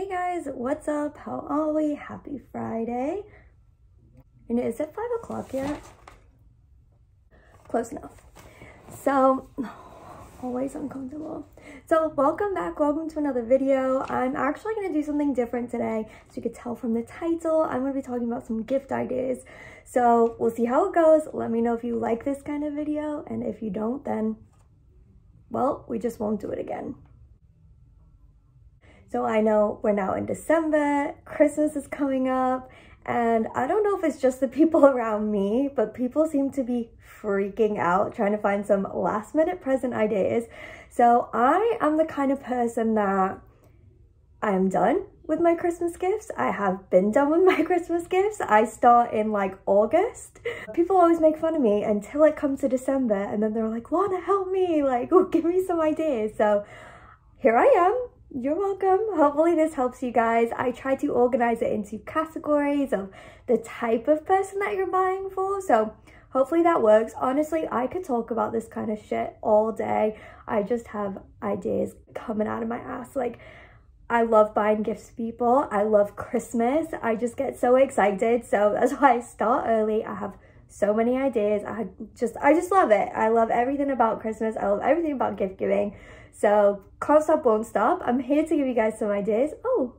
Hey guys, what's up? How are we? Happy Friday. And is it 5 o'clock yet? Close enough. So, always uncomfortable. So welcome back, welcome to another video. I'm actually going to do something different today. As you could tell from the title, I'm going to be talking about some gift ideas. So we'll see how it goes. Let me know if you like this kind of video, and if you don't, then, well, we just won't do it again. So I know we're now in December, Christmas is coming up, and I don't know if it's just the people around me, but people seem to be freaking out trying to find some last minute present ideas. So I am the kind of person that I am done with my Christmas gifts. I have been done with my Christmas gifts. I start in like August. People always make fun of me until it comes to December, and then they're like, Lana, help me, like, oh, give me some ideas. So here I am. You're welcome. Hopefully this helps you guys. I try to organize it into categories of the type of person that you're buying for. So hopefully that works. Honestly, I could talk about this kind of shit all day. I just have ideas coming out of my ass. Like, I love buying gifts to people. I love Christmas. I just get so excited. So that's why I start early. I have so many ideas. I just love it. I love everything about Christmas. I love everything about gift giving. So can't stop, won't stop. I'm here to give you guys some ideas. Oh,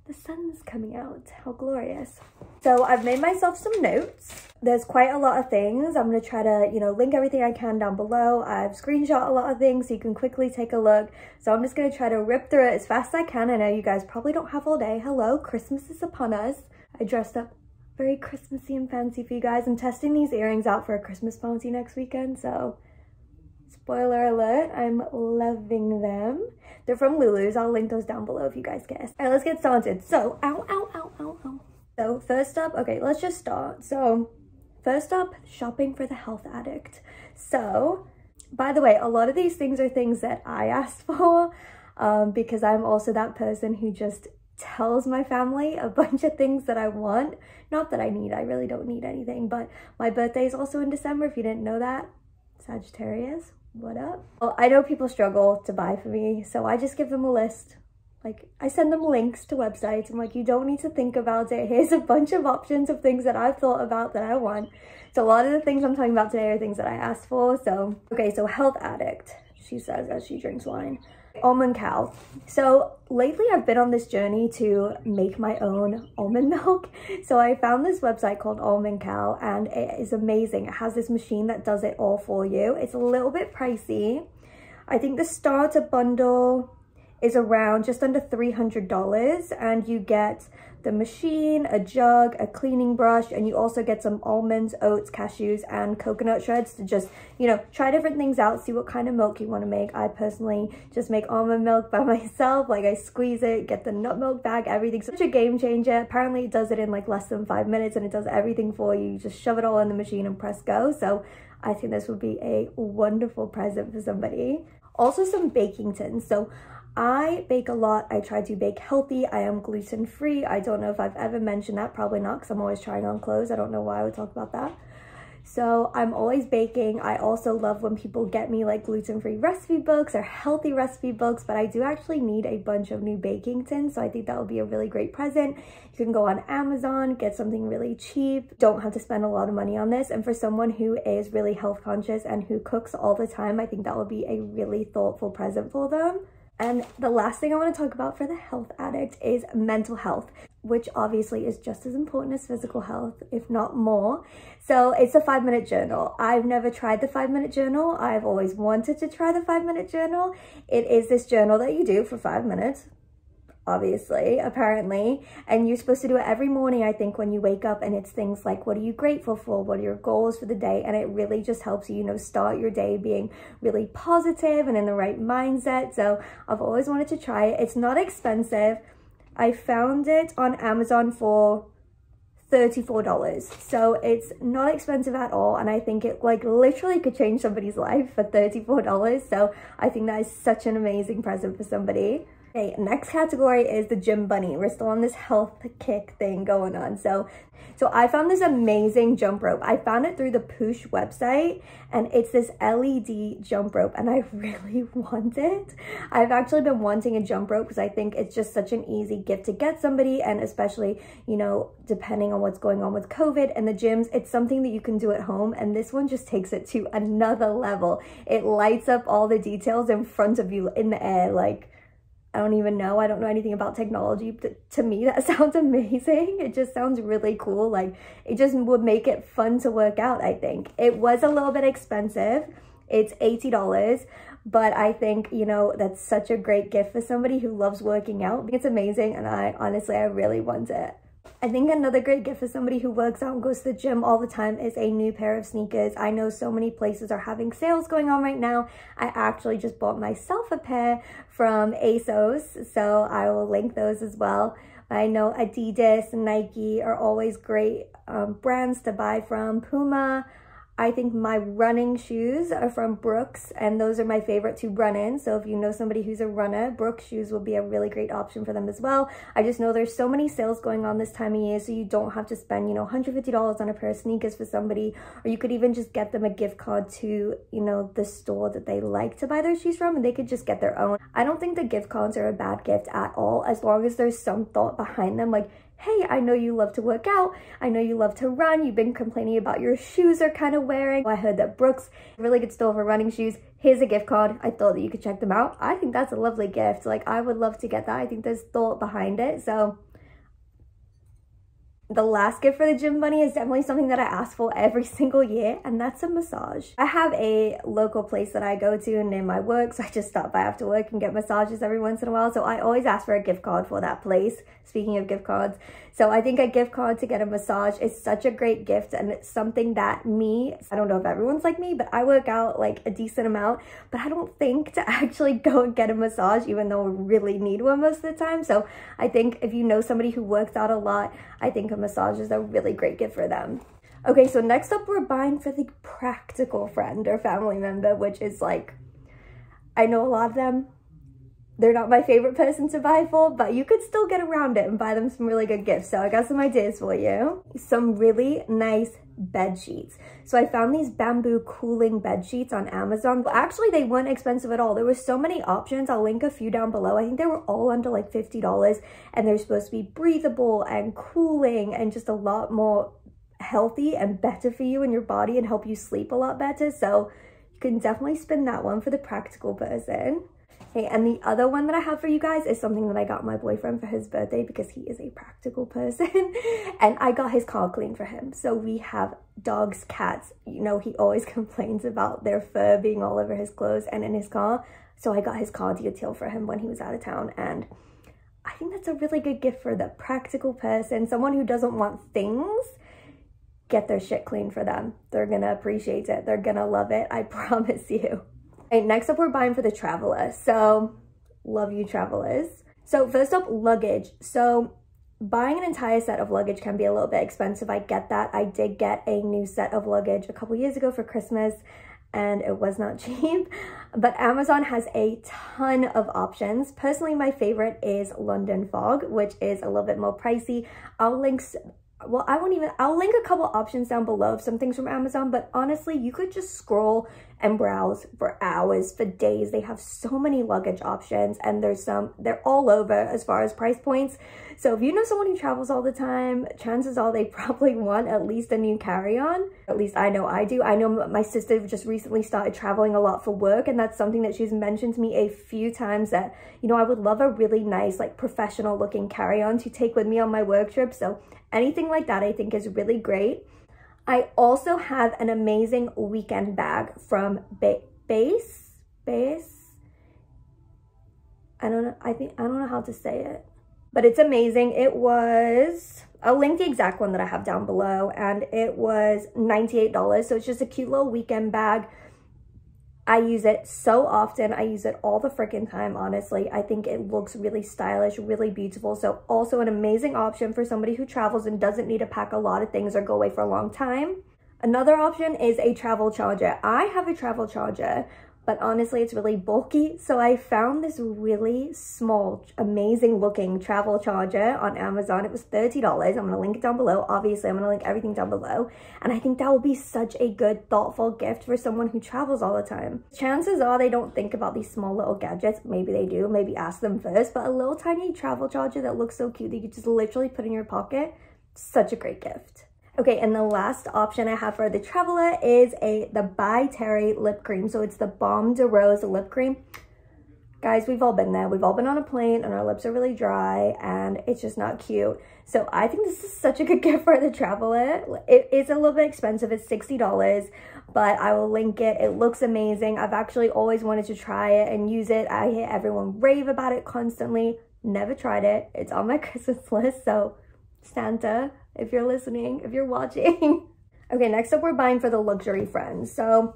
the sun's coming out. How glorious. So I've made myself some notes. There's quite a lot of things. I'm going to try to, link everything I can down below. I've screenshot a lot of things so you can quickly take a look. So I'm just going to try to rip through it as fast as I can. I know you guys probably don't have all day. Hello, Christmas is upon us. I dressed up very Christmassy and fancy for you guys. I'm testing these earrings out for a Christmas party next weekend, so spoiler alert, I'm loving them. They're from Lulu's. I'll link those down below if you guys guess. All right, let's get started. So, ow, ow, ow, ow, ow. So first up, okay, let's just start. So first up, shopping for the health addict. So, by the way, a lot of these things are things that I asked for because I'm also that person who just tells my family a bunch of things that I want. Not that I need, I really don't need anything, but my birthday is also in December, if you didn't know that. Sagittarius, what up? Well, I know people struggle to buy for me, so I just give them a list. Like, I send them links to websites. I'm like, you don't need to think about it. Here's a bunch of options of things that I've thought about that I want. So a lot of the things I'm talking about today are things that I asked for. So, okay, so health addict, she says as she drinks wine. Almond Cow. So lately I've been on this journey to make my own almond milk. So I found this website called Almond Cow, and it is amazing. It has this machine that does it all for you. It's a little bit pricey. I think the starter bundle is around just under $300, and you get the machine, a jug, a cleaning brush, and you also get some almonds, oats, cashews, and coconut shreds to just, try different things out, see what kind of milk you want to make. I personally just make almond milk by myself. Like, I squeeze it, get the nut milk bag, everything. Such a game changer. Apparently it does it in like less than 5 minutes, and it does everything for you. You just shove it all in the machine and press go. So I think this would be a wonderful present for somebody. Also some baking tins. So I bake a lot. I try to bake healthy. I am gluten-free. I don't know if I've ever mentioned that. Probably not, because I'm always trying on clothes. I don't know why I would talk about that. So I'm always baking. I also love when people get me like gluten-free recipe books or healthy recipe books, but I do actually need a bunch of new baking tins. So I think that would be a really great present. You can go on Amazon, get something really cheap. Don't have to spend a lot of money on this. And for someone who is really health conscious and who cooks all the time, I think that would be a really thoughtful present for them. And the last thing I want to talk about for the health addict is mental health, which obviously is just as important as physical health, if not more. So it's a 5-minute journal. I've never tried the 5-minute journal. I've always wanted to try the 5-minute journal. It is this journal that you do for 5 minutes, obviously, apparently, and you're supposed to do it every morning, I think, when you wake up, and it's things like, what are you grateful for, what are your goals for the day, and it really just helps you, start your day being really positive and in the right mindset. So I've always wanted to try it. It's not expensive. I found it on Amazon for $34, so it's not expensive at all, and I think it like literally could change somebody's life for $34. So I think that is such an amazing present for somebody. Okay, next category is the gym bunny. We're still on this health kick thing going on. So I found this amazing jump rope. I found it through the Poosh website, and it's this LED jump rope, and I really want it. I've actually been wanting a jump rope because I think it's just such an easy gift to get somebody, and especially, you know, depending on what's going on with COVID and the gyms, it's something that you can do at home, and this one just takes it to another level. It lights up all the details in front of you in the air. Like, I don't know anything about technology, but to me that sounds amazing. It just sounds really cool. Like, it just would make it fun to work out, I think. It was a little bit expensive. It's $80, but I think, you know, that's such a great gift for somebody who loves working out. It's amazing, and I really want it. I think another great gift for somebody who works out and goes to the gym all the time is a new pair of sneakers. I know so many places are having sales going on right now. I actually just bought myself a pair from ASOS, so I will link those as well. I know Adidas and Nike are always great brands to buy from. Puma. I think my running shoes are from Brooks, and those are my favorite to run in. So if you know somebody who's a runner, Brooks shoes will be a really great option for them as well. I just know there's so many sales going on this time of year, so you don't have to spend, you know, $150 on a pair of sneakers for somebody, or you could even just get them a gift card to, you know, the store that they like to buy their shoes from, and they could just get their own. I don't think the gift cards are a bad gift at all, as long as there's some thought behind them. Like, hey, I know you love to work out. I know you love to run. You've been complaining about your shoes are kind of wearing. I heard that Brooks, really good store for running shoes. Here's a gift card. I thought that you could check them out. I think that's a lovely gift. Like, I would love to get that. I think there's thought behind it. So the last gift for the gym bunny is definitely something that I ask for every single year, and that's a massage. I have a local place that I go to near my work, so I just stop by after work and get massages every once in a while. So I always ask for a gift card for that place. Speaking of gift cards, so I think a gift card to get a massage is such a great gift, and it's something that I don't know if everyone's like me, but I work out like a decent amount, but I don't think to actually go and get a massage, even though we really need one most of the time. So I think if you know somebody who works out a lot, I think a massage is a really great gift for them. Okay, so next up, we're buying for the practical friend or family member, which is like, I know a lot of them, they're not my favorite person to buy for, but you could still get around it and buy them some really good gifts. So I got some ideas for you. Some really nice bed sheets. So I found these bamboo cooling bed sheets on Amazon. Well, actually, they weren't expensive at all. There were so many options. I'll link a few down below. I think they were all under like $50, and they're supposed to be breathable and cooling and just a lot more healthy and better for you and your body and help you sleep a lot better. So you can definitely spin that one for the practical person. Okay, and the other one that I have for you guys is something that I got my boyfriend for his birthday because he is a practical person, and I got his car cleaned for him. So we have dogs, cats, you know, he always complains about their fur being all over his clothes and in his car. So I got his car detailed for him when he was out of town, and I think that's a really good gift for the practical person, someone who doesn't want things. Get their shit cleaned for them. They're gonna appreciate it. They're gonna love it. I promise you. Okay, next up, we're buying for the traveler. So love you, travelers. So first up, luggage. So buying an entire set of luggage can be a little bit expensive. I get that. I did get a new set of luggage a couple years ago for Christmas, and it was not cheap, but Amazon has a ton of options. Personally, my favorite is London Fog, which is a little bit more pricey. I'll link a couple options down below of some things from Amazon, but honestly, you could just scroll and browse for hours, for days. They have so many luggage options, and they're all over as far as price points. So if you know someone who travels all the time, chances are they probably want at least a new carry-on. At least I know I do. I know my sister just recently started traveling a lot for work, and that's something that she's mentioned to me a few times, that, you know, I would love a really nice, like, professional looking carry-on to take with me on my work trip. So anything like that I think is really great. I also have an amazing weekend bag from Base. I don't know how to say it, but it's amazing. I'll link the exact one that I have down below, and it was $98. So it's just a cute little weekend bag. I use it so often. I use it all the freaking time, honestly. I think it looks really stylish, really beautiful. So also an amazing option for somebody who travels and doesn't need to pack a lot of things or go away for a long time. Another option is a travel charger. I have a travel charger. but honestly it's really bulky. So I found this really small, amazing looking travel charger on Amazon. It was $30. I'm gonna link it down below. Obviously I'm gonna link everything down below, and I think that will be such a good thoughtful gift for someone who travels all the time. Chances are they don't think about these small little gadgets. Maybe they do, maybe ask them first, but a little tiny travel charger that looks so cute that you could just literally put in your pocket, such a great gift. Okay, and the last option I have for the traveler is the By Terry lip cream. So it's the Balm de Rose lip cream. Guys, we've all been there. We've all been on a plane and our lips are really dry and it's just not cute. So I think this is such a good gift for the traveler. It is a little bit expensive. It's $60, but I will link it. It looks amazing. I've actually always wanted to try it and use it. I hear everyone rave about it constantly. Never tried it. It's on my Christmas list, so Santa, if you're listening, if you're watching. Okay, next up we're buying for the luxury friends. So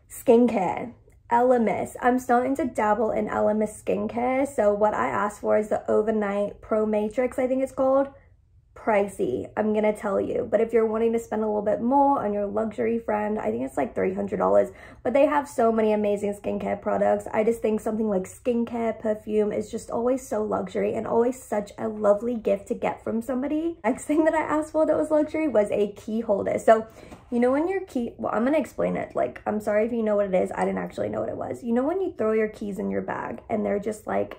skincare, Elemis. I'm starting to dabble in Elemis skincare. So what I asked for is the Overnight Pro Matrix, I think it's called. Pricey, I'm gonna tell you, but if you're wanting to spend a little bit more on your luxury friend, I think it's like $300, but they have so many amazing skincare products. I just think something like skincare, perfume is just always so luxury and always such a lovely gift to get from somebody. Next thing that I asked for that was luxury was a key holder. So you know when your key, well, I'm gonna explain it. Like, I'm sorry if you know what it is, I didn't actually know what it was. You know when you throw your keys in your bag and they're just like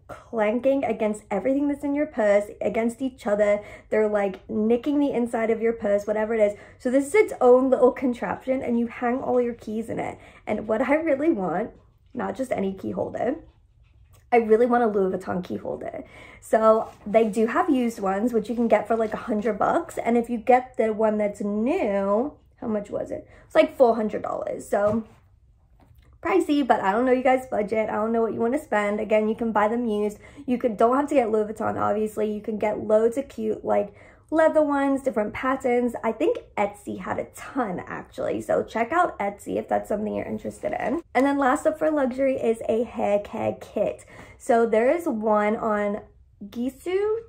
clanking against everything that's in your purse, against each other. They're like nicking the inside of your purse, whatever it is. So this is its own little contraption and you hang all your keys in it. And what I really want, not just any key holder, I really want a Louis Vuitton key holder. So they do have used ones, which you can get for like $100. And if you get the one that's new, how much was it? It's like $400. So pricey, but I don't know you guys' budget. I don't know what you want to spend. Again, you can buy them used. You don't have to get Louis Vuitton, obviously. You can get loads of cute like leather ones, different patterns. I think Etsy had a ton actually. So check out Etsy if that's something you're interested in. And then last up for luxury is a hair care kit. So there is one on Gisou.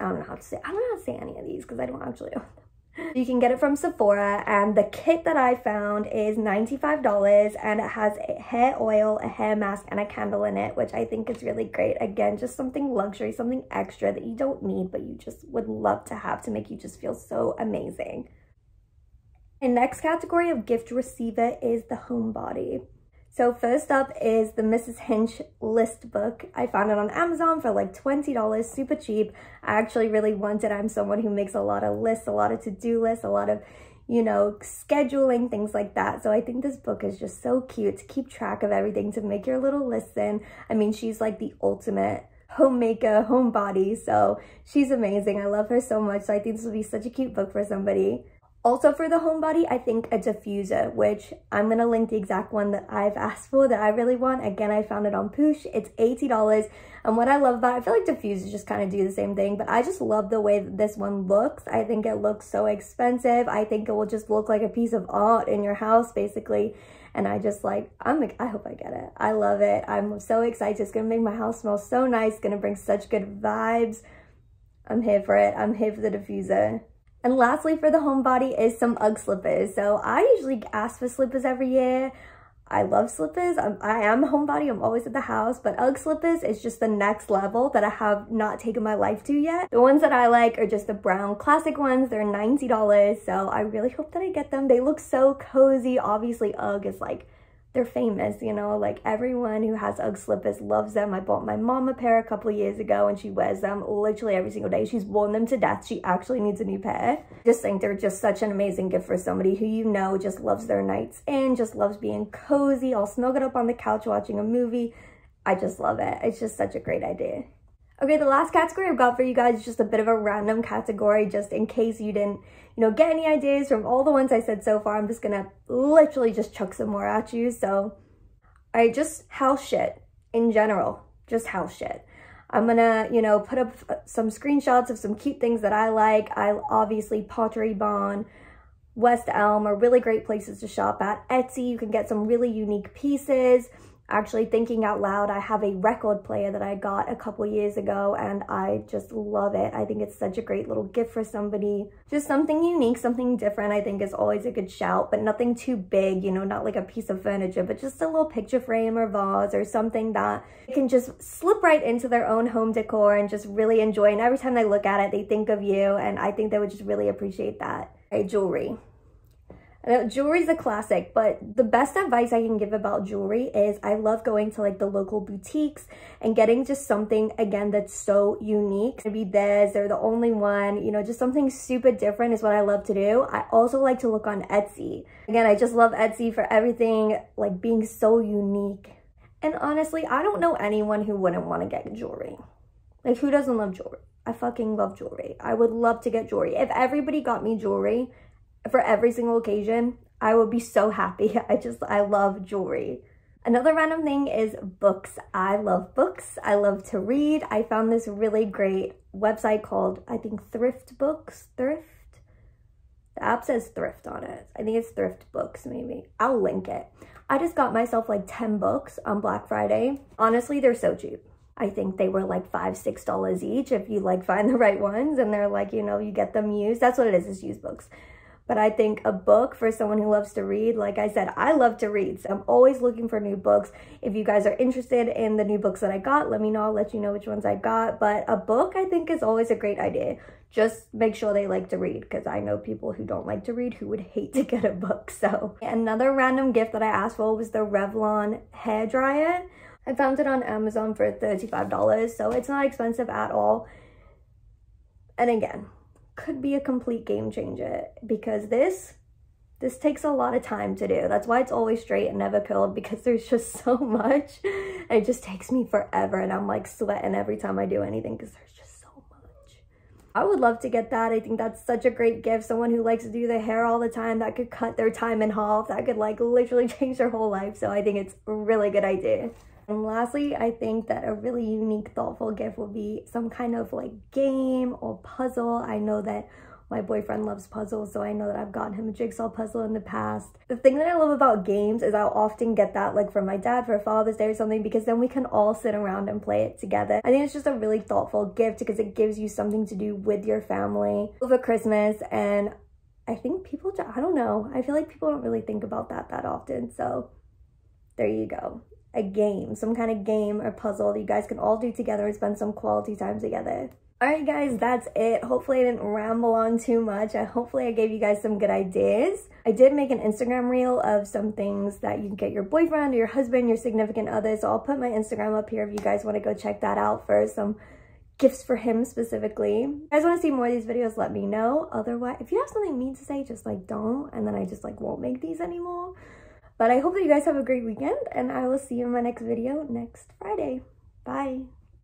I don't know how to say any of these because I don't actually know. You can get it from Sephora, and the kit that I found is $95, and it has a hair oil, a hair mask, and a candle in it, which I think is really great. Again, just something luxury, something extra that you don't need, but you just would love to have to make you just feel so amazing. The next category of gift receiver is the Homebody. So first up is the Mrs. Hinch list book. I found it on Amazon for like $20, super cheap. I actually really want it. I'm someone who makes a lot of lists, a lot of to-do lists, a lot of, you know, scheduling, things like that. So I think this book is just so cute to keep track of everything, to make your little lists in. I mean, she's like the ultimate homemaker, homebody, so she's amazing. I love her so much. So I think this will be such a cute book for somebody. Also for the Homebody, I think a diffuser, which I'm going to link the exact one that I've asked for that I really want. Again, I found it on Poosh. It's $80. And what I love about it, I feel like diffusers just kind of do the same thing, but I just love the way that this one looks. I think it looks so expensive. I think it will just look like a piece of art in your house, basically. And I just like, I hope I get it. I love it. I'm so excited. It's going to make my house smell so nice. It's going to bring such good vibes. I'm here for it. I'm here for the diffuser. And lastly for the Homebody is some UGG slippers. So I usually ask for slippers every year. I love slippers. I am a homebody. I'm always at the house, but UGG slippers is just the next level that I have not taken my life to yet. The ones that I like are just the brown classic ones. They're $90. So I really hope that I get them. They look so cozy. Obviously UGG is like, they're famous, you know, like everyone who has UGG slippers loves them. I bought my mom a pair a couple of years ago and she wears them literally every single day. She's worn them to death. She actually needs a new pair. Just think they're just such an amazing gift for somebody who, you know, just loves their nights in, just loves being cozy, all snuggled up on the couch watching a movie. I just love it. It's just such a great idea. Okay, the last category I've got for you guys is just a bit of a random category, just in case you didn't, you know, get any ideas from all the ones I said so far. I'm just gonna literally just chuck some more at you. So just house shit in general, just house shit. I'm gonna, you know, put up some screenshots of some cute things that I like. Obviously Pottery Barn, West Elm are really great places to shop at. Etsy, you can get some really unique pieces. Actually, thinking out loud, I have a record player that I got a couple years ago and I just love it. I think it's such a great little gift for somebody. Just something unique, something different, I think is always a good shout, but nothing too big, you know, not like a piece of furniture, but just a little picture frame or vase or something that can just slip right into their own home decor and just really enjoy. And every time they look at it, they think of you, and I think they would just really appreciate that. Okay, jewelry. Jewelry's a classic, but the best advice I can give about jewelry is I love going to like the local boutiques and getting just something, again, that's so unique. Maybe theirs, they're the only one, you know, just something super different is what I love to do. I also like to look on Etsy. Again, I just love Etsy for everything, like being so unique. And honestly, I don't know anyone who wouldn't want to get jewelry. Like, who doesn't love jewelry? I fucking love jewelry. I would love to get jewelry. If everybody got me jewelry for every single occasion, I would be so happy. I love jewelry. Another random thing is books. I love books. I love to read. I found this really great website called, I think, Thrift Books. Thrift? The app says Thrift on it. I think it's Thrift Books, maybe. I'll link it. I just got myself like 10 books on Black Friday. Honestly, they're so cheap. I think they were like $5, $6 each if you like find the right ones, and they're like, you know, you get them used. That's what it is, it's used books. But I think a book for someone who loves to read, like I said, I love to read. So I'm always looking for new books. If you guys are interested in the new books that I got, let me know. I'll let you know which ones I got. But a book, I think, is always a great idea. Just make sure they like to read, because I know people who don't like to read who would hate to get a book. So another random gift that I asked for was the Revlon hairdryer. I found it on Amazon for $35, so it's not expensive at all. And again, could be a complete game changer, because this takes a lot of time to do. That's why it's always straight and never curled, because there's just so much. It just takes me forever, and I'm like sweating every time I do anything because there's just so much. I would love to get that. I think that's such a great gift. Someone who likes to do their hair all the time, that could cut their time in half, that could like literally change their whole life. So I think it's a really good idea. And lastly, I think that a really unique, thoughtful gift would be some kind of like game or puzzle. I know that my boyfriend loves puzzles, so I know that I've gotten him a jigsaw puzzle in the past. The thing that I love about games is I'll often get that like from my dad for Father's Day or something, because then we can all sit around and play it together. I think it's just a really thoughtful gift, because it gives you something to do with your family over Christmas. And I think people, I don't know, I feel like people don't really think about that often. So there you go. A game, some kind of game or puzzle that you guys can all do together and spend some quality time together. Alright guys, that's it. Hopefully I didn't ramble on too much. Hopefully I gave you guys some good ideas. I did make an Instagram reel of some things that you can get your boyfriend or your husband, your significant other. So I'll put my Instagram up here if you guys want to go check that out for some gifts for him specifically. If you guys want to see more of these videos, let me know. Otherwise, if you have something mean to say, just like don't, and then I just like won't make these anymore. But I hope that you guys have a great weekend, and I will see you in my next video next Friday. Bye.